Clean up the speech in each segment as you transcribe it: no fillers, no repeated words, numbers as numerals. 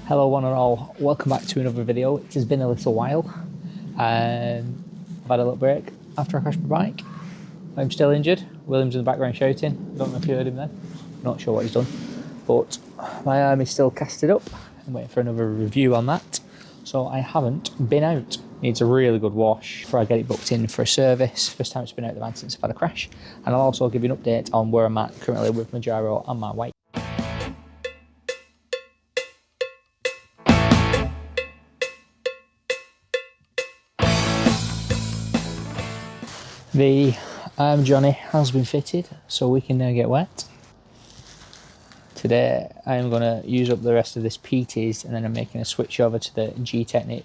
Hello one and all, welcome back to another video. It has been a little while. I've had a little break after I crashed my bike. I'm still injured. William's in the background shouting. Don't know if you heard him then. Not sure what he's done. But my arm is still casted up. I'm waiting for another review on that. So I haven't been out. Needs a really good wash before I get it booked in for a service. First time it's been out of the van since I've had a crash. And I'll also give you an update on where I'm at currently with Mounjaro and my weight. The arm Johnny has been fitted, so we can now get wet. Today I'm going to use up the rest of this Peaty's, and then I'm making a switch over to the Gtechniq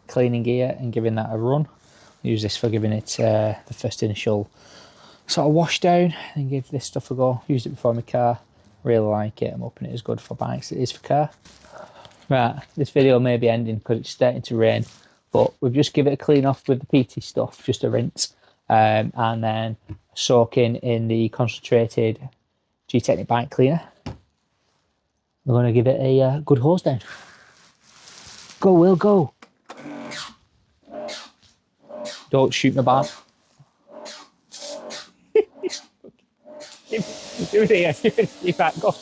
cleaning gear and giving that a run. Use this for giving it the first initial sort of wash down and give this stuff a go. Used it before in my car, really like it. I'm hoping it is good for bikes, it is for car. Right, this video may be ending because it's starting to rain, but we've just give it a clean off with the Peaty stuff, just a rinse. And then soaking in the concentrated Gtechniq bike cleaner. We're going to give it a good hose down. Go, Will, go. Don't shoot my bike. Give it here, give it here, back, go.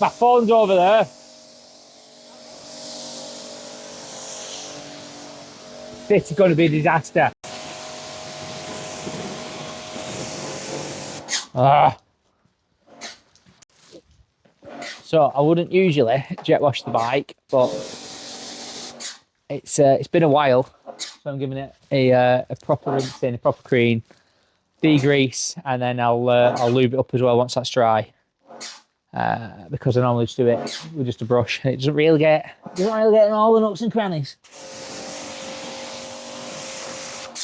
My phone's over there. This is going to be a disaster. So I wouldn't usually jet wash the bike, but it's been a while, so I'm giving it a proper rinsing, a proper clean, degrease, and then I'll lube it up as well once that's dry. Because I normally just do it with just a brush. It doesn't really get in all the nooks and crannies.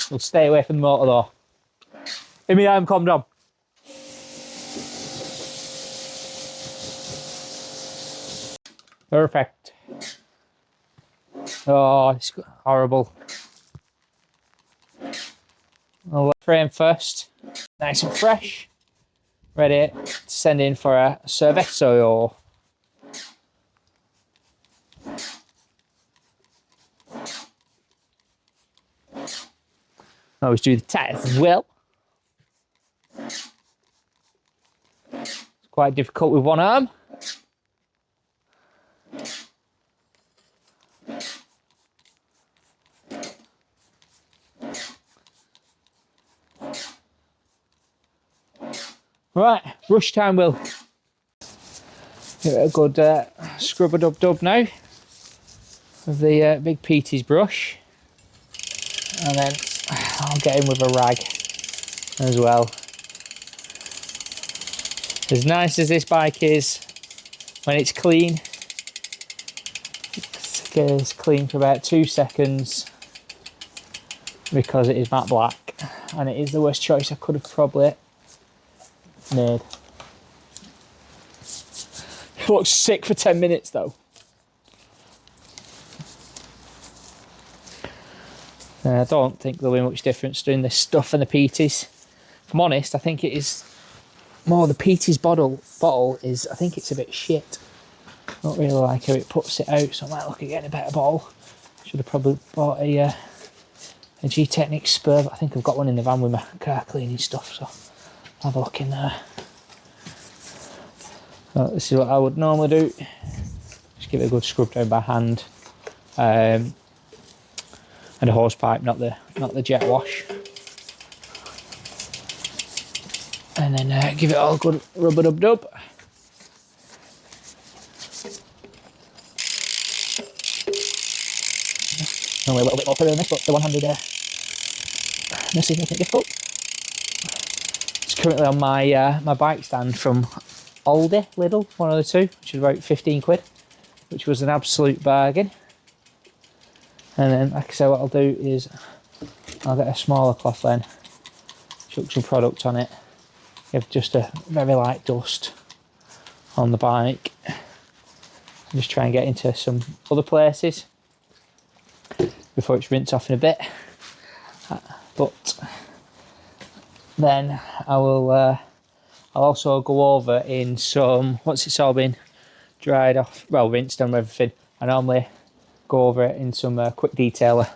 We'll stay away from the motor though. Give me the arm calm down. Perfect. Oh, it's horrible. I'll let frame first. Nice and fresh. Ready to send in for a service or I always do the tires as well. It's quite difficult with one arm. Right, brush time, Will. Give it a good scrub-a-dub-dub now with the big Peaty's brush, and then I'll get in with a rag as well. As nice as this bike is when it's clean, it's clean for about 2 seconds because it is matte black, and it is the worst choice I could have probably made. It looks sick for 10 minutes though. I don't think there'll be much difference doing this stuff and the Peaty's. If I'm honest, I think it is more the Peaty's bottle is, I think it's a bit shit. I don't really like how it puts it out, so I might look at getting a better bottle. Should have probably bought a Gtechniq spur, but I think I've got one in the van with my car cleaning stuff, so I'll have a look in there. So this is what I would normally do. Just give it a good scrub down by hand. And a hose pipe, not the jet wash. And then give it all a good rub-a-dub-dub. Only a little bit more thorough in this, but the one-handed this is making it difficult. It's currently on my my bike stand from Aldi, Lidl, one of the two, which is about 15 quid, which was an absolute bargain. And then, like I say, what I'll do is I'll get a smaller cloth then, chuck some product on it, give just a very light dust on the bike, and just try and get into some other places before it's rinsed off in a bit. But then I'll also go over in some, once it's all been dried off, well, rinsed and everything, I normally go over it in some quick detailer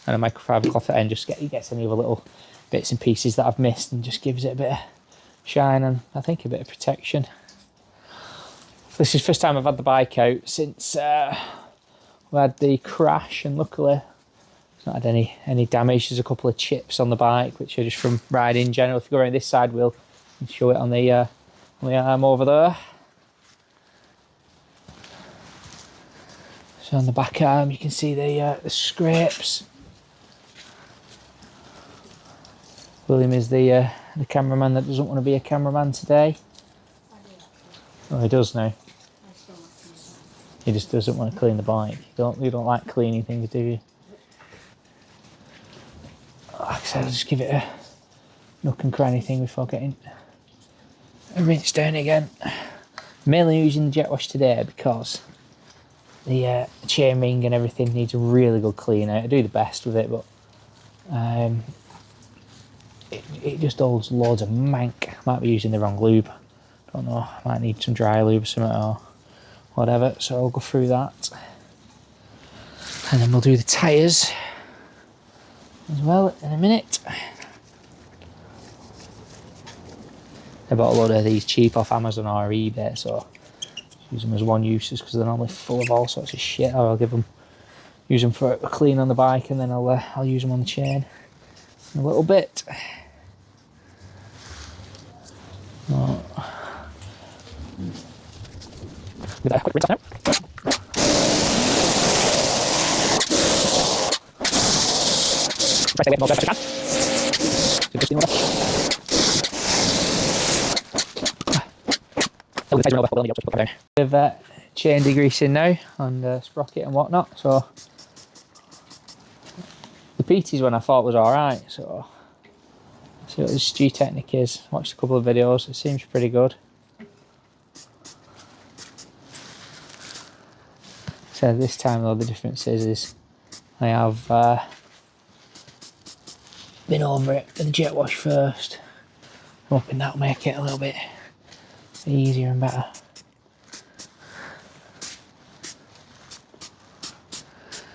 and a microfiber cloth at the end, just gets any other little bits and pieces that I've missed and just gives it a bit of shine and I think a bit of protection. This is the first time I've had the bike out since we had the crash, and luckily it's not had any damage. There's a couple of chips on the bike which are just from riding in general. If you go around this side wheel, you can show it on the arm over there. So on the back arm you can see the scrapes. William is the cameraman that doesn't want to be a cameraman today. Oh, he does now. He just doesn't want to clean the bike. You don't like cleaning things, do you? Like I said, I'll just give it a nook and cranny thing before getting a rinse down again. Mainly using the jet wash today because the chain ring and everything needs a really good clean out. I do the best with it, but it just holds loads of mank. Might be using the wrong lube. Don't know. I might need some dry lube or something or whatever. So I'll go through that, and then we'll do the tyres as well in a minute. I bought a load of these cheap off Amazon or eBay, so use them as one uses because they're normally full of all sorts of shit. Or I'll use them for a clean on the bike, and then I'll use them on the chain in a little bit. Oh. Give that a quick rinse off now. Try to get more as best I can. Bit of chain degreasing now and sprocket and whatnot. So the Peaty's one I thought was alright. So see what this Gtechniq is. Watched a couple of videos. It seems pretty good. So this time though, the difference is I have been over it with the jet wash first. I'm hoping that'll make it a little bit easier and better.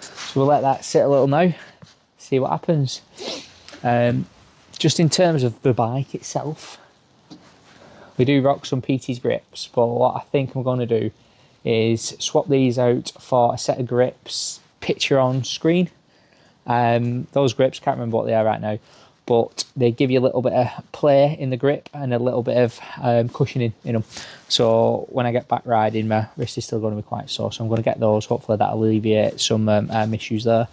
So we'll let that sit a little now, see what happens. Just in terms of the bike itself, we do rock some Peaty's grips, but what I think I'm going to do is swap these out for a set of grips, picture on screen. Those grips, can't remember what they are right now, but they give you a little bit of play in the grip and a little bit of cushioning in them. So when I get back riding, my wrist is still going to be quite sore, so I'm going to get those. Hopefully that'll alleviate some issues there.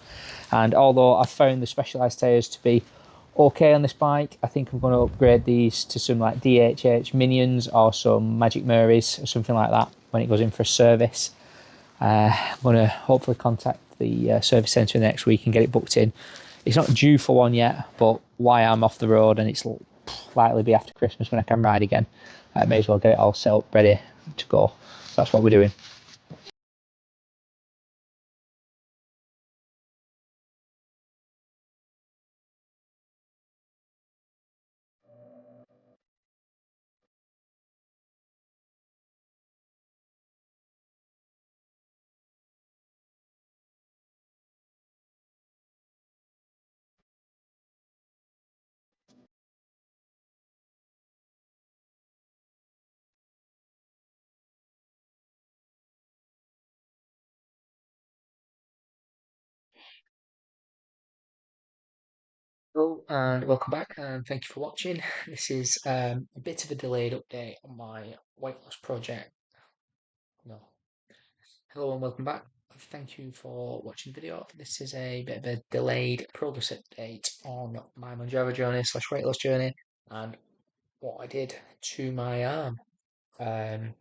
And although I've found the Specialized tyres to be okay on this bike, I think I'm going to upgrade these to some like DHH Minions or some Magic Murrays or something like that when it goes in for a service. I'm going to hopefully contact the service centre next week and get it booked in. It's not due for one yet, but why I'm off the road and it's likely be after Christmas when I can ride again, I may as well get it all set up ready to go. So that's what we're doing. Hello and welcome back, and thank you for watching. This is a bit of a delayed update on my weight loss project. No. Hello and welcome back. Thank you for watching the video. This is a bit of a delayed progress update on my Mounjaro journey / weight loss journey and what I did to my arm. Go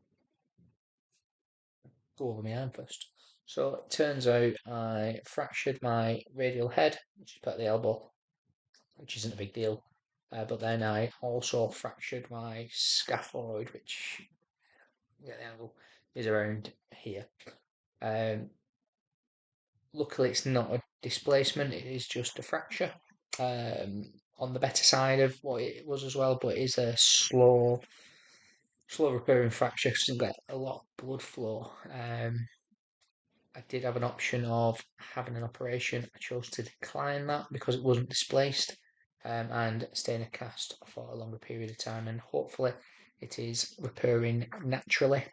over my arm first. So it turns out I fractured my radial head, which is part of the elbow, which isn't a big deal. But then I also fractured my scaphoid, which, yeah, the angle is around here. Luckily, it's not a displacement; it is just a fracture. on the better side of what it was as well, but it is a slow recurring fracture. 'Cause it doesn't get a lot of blood flow. I did have an option of having an operation. I chose to decline that because it wasn't displaced, and stay in a cast for a longer period of time, and hopefully it is repairing naturally.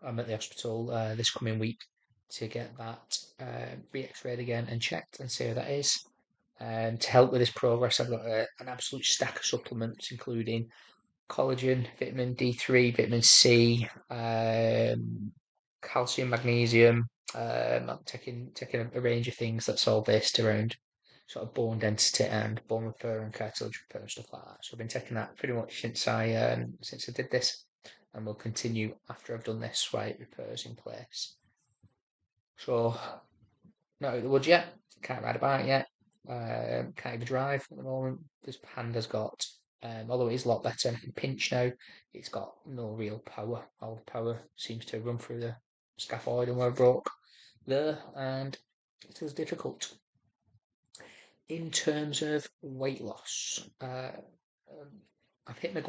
I'm at the hospital this coming week to get that re-x-rayed again and checked and see how that is. To help with this progress, I've got an absolute stack of supplements, including collagen, vitamin D3, vitamin C, calcium, magnesium. I'm taking a range of things that's all based around sort of bone density and bone repair and cartilage repair and stuff like that. So I've been taking that pretty much since I did this, and will continue after I've done this while it repairs in place. So not out of the woods yet. Can't ride a bike yet. Can't even drive at the moment. This hand has got, although it is a lot better, I can pinch now. It's got no real power. All the power seems to run through the scaphoid and where I broke there, and it was difficult. In terms of weight loss, I've hit my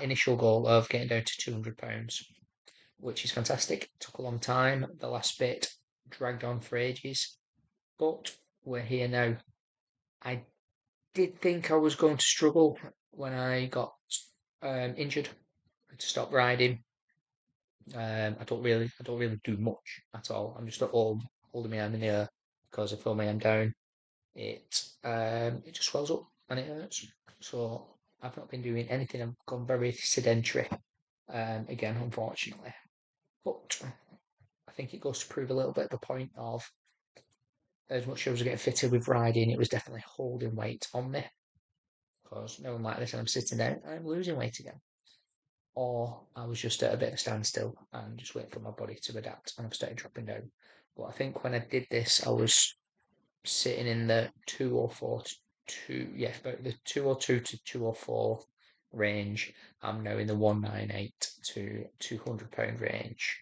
initial goal of getting down to 200 pounds, which is fantastic. It took a long time. The last bit dragged on for ages, but we're here now. I did think I was going to struggle when I got injured to stop riding. I don't really do much at all. I'm just at home holding my hand in the air because if I throw my hand down, it just swells up and it hurts. So I've not been doing anything. I've gone very sedentary again, unfortunately. But I think it goes to prove a little bit the point of as much as I was getting fitter with riding, it was definitely holding weight on me. Because no one like this, and I'm sitting down, I'm losing weight again. Or I was just at a bit of a standstill and just waiting for my body to adapt, and I've started dropping down. But I think when I did this, I was sitting in the 204 about the 202 to 204 range. I'm now in the 198 to 200 pound range.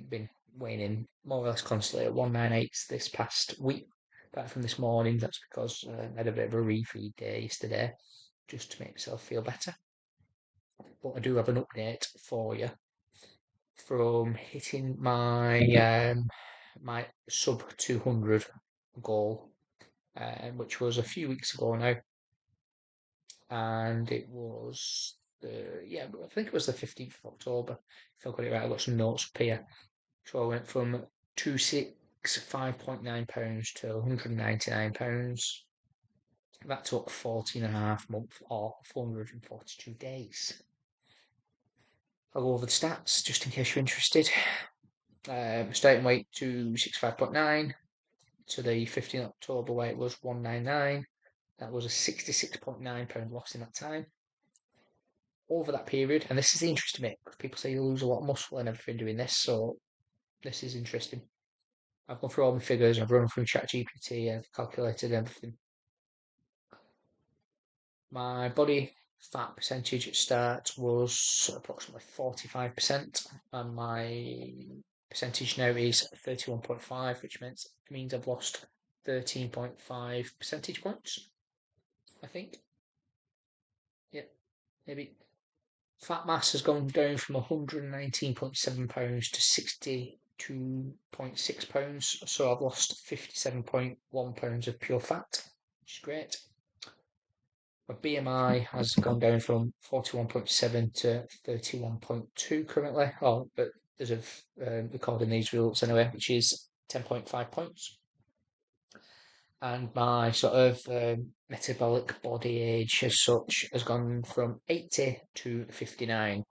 Been weighing in more or less constantly at 198 this past week. Apart from this morning, that's because I had a bit of a refeed day yesterday, just to make myself feel better. But I do have an update for you from hitting my sub 200 goal, which was a few weeks ago now, and it was I think it was the 15th of October. If I got it right, I've got some notes up here. So I went from 265.9 pounds to 199 pounds. That took 14.5 months or 442 days. I'll go over the stats just in case you're interested. Starting weight 265.9 to the 15th October weight was 199. That was a 66.9 pound loss in that time. Over that period, and this is the interesting bit, because people say you lose a lot of muscle and everything doing this, so this is interesting. I've gone through all my figures, I've run through ChatGPT and calculated everything. My body fat percentage at start was approximately 45%, and my percentage now is 31.5, which means I've lost 13.5 percentage points, I think. Yeah, maybe. Fat mass has gone down from 119.7 pounds to 62.6 pounds, so I've lost 57.1 pounds of pure fat, which is great. My BMI has gone down from 41.7 to 31.2 currently, but as of recording these results anyway, which is 10.5 points. And my sort of metabolic body age as such has gone from 80 to 59.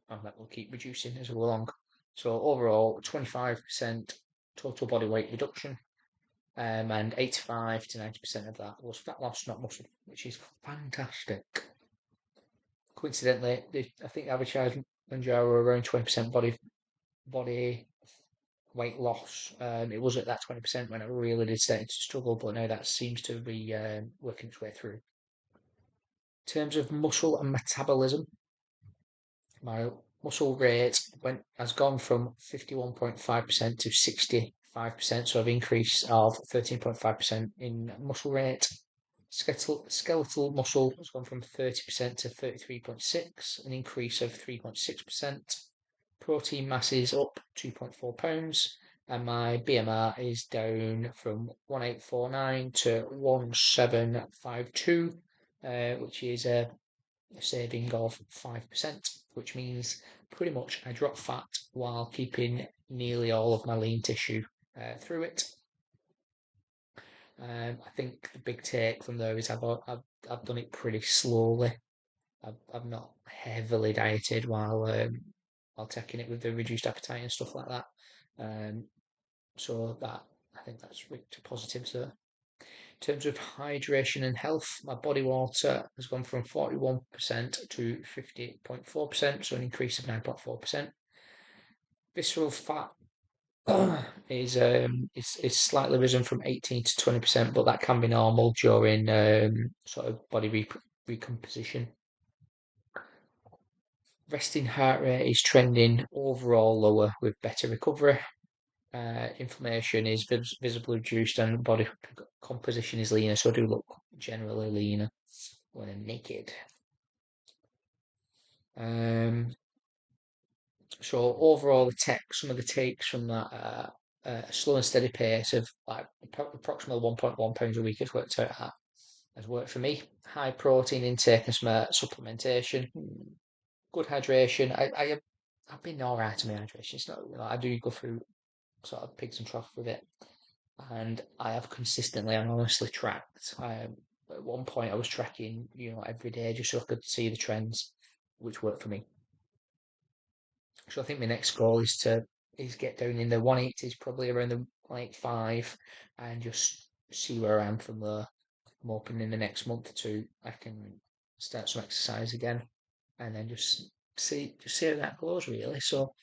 And that will keep reducing as we go along. So overall, 25% total body weight reduction, and 85 to 90% of that was fat loss, not muscle, which is fantastic. Coincidentally, I think advertised Mounjaro around 20% body weight loss. It was at that 20% when I really did start to struggle, but now that seems to be working its way through. In terms of muscle and metabolism, my muscle rate has gone from 51.5% to 65%, so I've increased of 13.5% in muscle rate. Skeletal muscle has gone from 30% to 33.6, an increase of 3.6%. Protein mass is up 2.4 pounds, and my BMR is down from 1849 to 1752, which is a saving of 5%, which means pretty much I drop fat while keeping nearly all of my lean tissue through it. I think the big take from there is I've done it pretty slowly. I've not heavily dieted while taking it with the reduced appetite and stuff like that. So that I think that's really positive. So in terms of hydration and health, my body water has gone from 41% to 50.4%, so an increase of 9.4%. Visceral fat is slightly risen from 18 to 20%, but that can be normal during sort of body recomposition. Resting heart rate is trending overall lower with better recovery. Inflammation is visibly reduced and body composition is leaner, so I do look generally leaner when I'm naked. So overall, some of the takes from that slow and steady pace of like approximately 1.1 pounds a week has worked for me. High protein intake and some supplementation, good hydration. I've been alright on my hydration. It's not, I do go through sort of pigs and troughs with it, and I have consistently and honestly tracked. At one point, I was tracking, every day just so I could see the trends, which worked for me. So I think my next goal is get down in the 180s, probably around the 185, and just see where I am from there. I'm hoping in the next month or two I can start some exercise again, and then just see how that goes really. So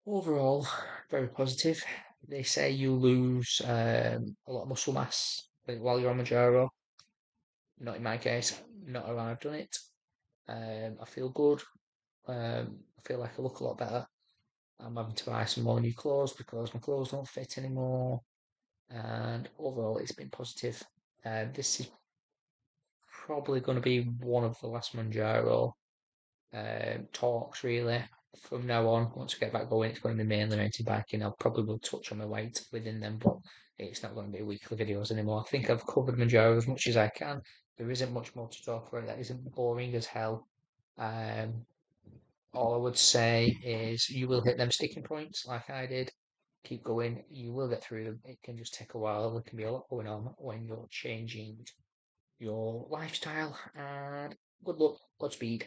overall, very positive. They say you lose a lot of muscle mass while you're on Mounjaro. Not in my case. Not how I've done it. I feel good. I feel like I look a lot better. I'm having to buy some more new clothes because my clothes don't fit anymore. And overall, it's been positive. This is probably going to be one of the last Mounjaro talks, really. From now on, once I get back going, it's going to be mainly mountain biking. I'll probably will touch on my weight within them, but it's not going to be weekly videos anymore. I think I've covered Mounjaro as much as I can. There isn't much more to talk about. That isn't boring as hell. All I would say is you will hit them sticking points like I did. Keep going. You will get through them. It can just take a while. There can be a lot going on when you're changing your lifestyle. And good luck. Godspeed.